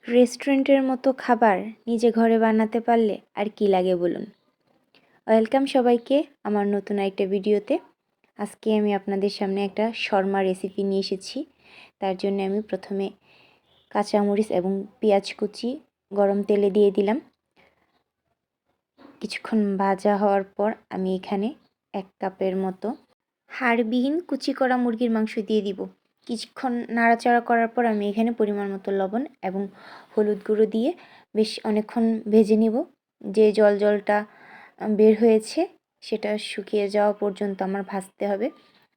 রেস্টুরেন্টের মতো খাবার নিজে ঘরে বানাতে পারলে আর কি লাগে বলুন। ওয়েলকাম সবাইকে আমার নতুন একটা ভিডিওতে। আজকে আমি আপনাদের সামনে একটা শর্মা রেসিপি নিয়ে এসেছি। তার জন্য আমি প্রথমে কাঁচামরিচ এবং পেঁয়াজ কুচি গরম তেলে দিয়ে দিলাম। কিছুক্ষণ ভাজা হওয়ার পর আমি এখানে 1 কাপের মতো হাড়বিহীন কুচি করা মুরগির মাংস দিয়ে দিব। কিছুক্ষণ নাড়াচাড়া করার পর আমি এখানে পরিমাণ মতো লবণ এবং হলুদ গুঁড়ো দিয়ে বেশ অনেকক্ষণ ভেজে নিব। যে জলটা বের হয়েছে সেটা শুকিয়ে যাওয়া পর্যন্ত আমার ভাজতে হবে।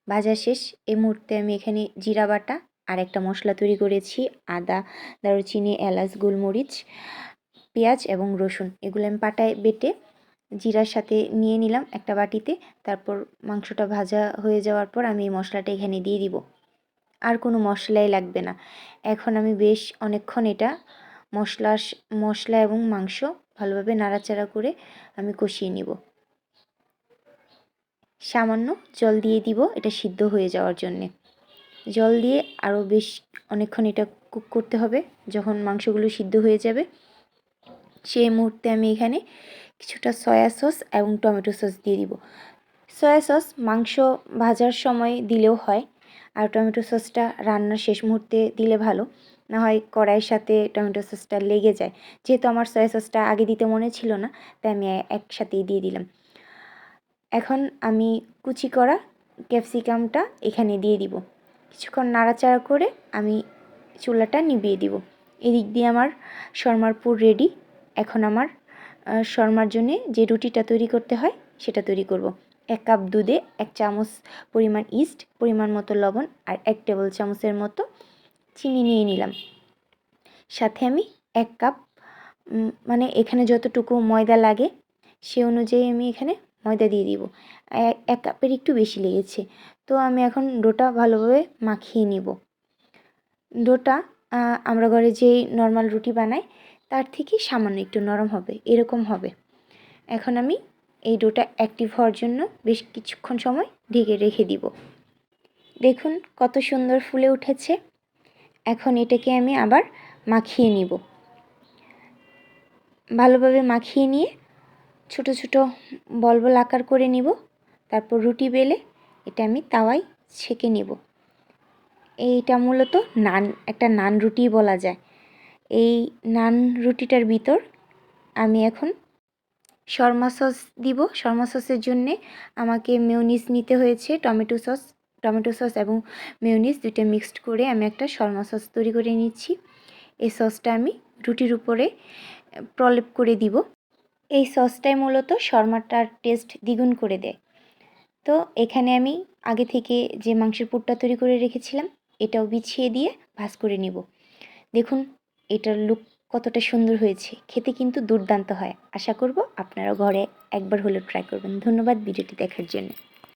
ভাজা শেষ। এই মুহূর্তে আমি এখানে জিরা বাটা আর একটা মশলা তৈরি করেছি। আদা, দারুচিনি, এলাচ, গোলমরিচ, পেঁয়াজ এবং রসুন এগুলো আমি পাটায় বেটে জিরার সাথে নিয়ে নিলাম একটা বাটিতে। তারপর মাংসটা ভাজা হয়ে যাওয়ার পর আমি এই মশলাটা এখানে দিয়ে দিব। আর কোনো মশলাই লাগবে না। এখন আমি বেশ অনেকক্ষণ এটা মশলা এবং মাংস ভালোভাবে নাড়াচাড়া করে আমি কষিয়ে নিব। সামান্য জল দিয়ে দিব এটা সিদ্ধ হয়ে যাওয়ার জন্যে। জল দিয়ে আরও বেশ অনেকক্ষণ এটা কুক করতে হবে। যখন মাংসগুলো সিদ্ধ হয়ে যাবে সেই মুহূর্তে আমি এখানে কিছুটা সয়া সস এবং টমেটো সস দিয়ে দিব। সয়া সস মাংস ভাজার সময় দিলেও হয়, আর টমেটো সসটা রান্নার শেষ মুহূর্তে দিলে ভালো, না হয় কড়াইয়ের সাথে টমেটো সসটা লেগে যায়। যেহেতু আমার সয়া সসটা আগে দিতে মনে ছিল না, তাই আমি একসাথেই দিয়ে দিলাম। এখন আমি কুচি করা ক্যাপসিকামটা এখানে দিয়ে দিব। কিছুক্ষণ নাড়াচাড়া করে আমি চুলাটা নিভিয়ে দিব। এদিক দিয়ে আমার শর্মার পুর রেডি। এখন আমার শর্মার জন্যে যে রুটিটা তৈরি করতে হয় সেটা তৈরি করব। 1 কাপ দুধে 1 চামচ পরিমাণ ইস্ট, পরিমাণ মতো লবণ আর 1 টেবিল চামচের মতো চিনি নিয়ে নিলাম। সাথে আমি 1 কাপ মানে এখানে যতটুকু ময়দা লাগে সে অনুযায়ী আমি এখানে ময়দা দিয়ে দিব। 1 কাপের একটু বেশি লেগেছে। তো আমি এখন ডোটা ভালোভাবে মাখিয়ে নিব। ডোটা আমরা ঘরে যেই নর্মাল রুটি বানাই তার থেকে সামান্য একটু নরম হবে, এরকম হবে। এখন আমি এই ডোটা অ্যাক্টিভ হওয়ার জন্য বেশ কিছুক্ষণ সময় ঢেকে রেখে দিব। দেখুন কত সুন্দর ফুলে উঠেছে। এখন এটাকে আমি আবার মাখিয়ে নিব। ভালোভাবে মাখিয়ে নিয়ে ছোট ছোট বল বল আকার করে নিব। তারপর রুটি বেলে এটা আমি তাওয়ায় ছেঁকে নিব। এইটা মূলত একটা নান রুটি বলা যায়। এই নান রুটিটার ভিতর আমি এখন শর্মা সস দিব। শর্মা সসের জন্যে আমাকে মেয়োনিজ নিতে হয়েছে। টমেটো সস এবং মেয়োনিজ দুটো মিক্সড করে আমি একটা শর্মা সস তৈরি করে নিচ্ছি। এই সসটা আমি রুটির উপরে প্রলেপ করে দিব। এই সসটাই মূলত শর্মাটার টেস্ট দ্বিগুণ করে দেয়। তো এখানে আমি আগে থেকে যে মাংসের পুরটা তৈরি করে রেখেছিলাম এটাও বিছিয়ে দিয়ে ভাজ করে নিব। দেখুন এটার লুক কতটা সুন্দর হয়েছে। খেতে কিন্তু দুর্দান্ত হয়। আশা করব আপনারা ঘরে একবার হলেও ট্রাই করবেন। ধন্যবাদ ভিডিওটি দেখার জন্য।